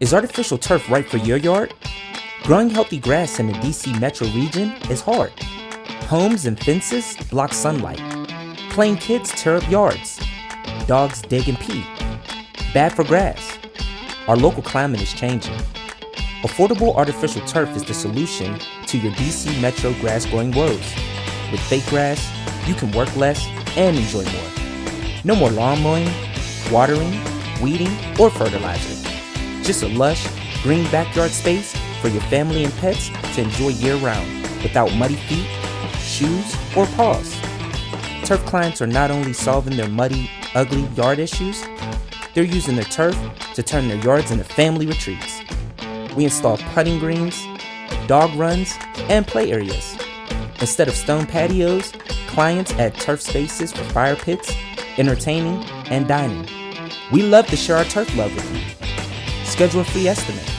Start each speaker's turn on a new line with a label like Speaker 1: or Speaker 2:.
Speaker 1: Is artificial turf right for your yard? Growing healthy grass in the DC metro region is hard. Homes and fences block sunlight. Playing kids tear up yards. Dogs dig and pee. Bad for grass. Our local climate is changing. Affordable artificial turf is the solution to your DC metro grass growing woes. With fake grass, you can work less and enjoy more. No more lawn mowing, watering, weeding, or fertilizer. Just a lush, green backyard space for your family and pets to enjoy year-round without muddy feet, shoes, or paws. Turf clients are not only solving their muddy, ugly yard issues, they're using their turf to turn their yards into family retreats. We install putting greens, dog runs, and play areas. Instead of stone patios, clients add turf spaces for fire pits, entertaining, and dining. We love to share our turf love with you. Schedule a free estimate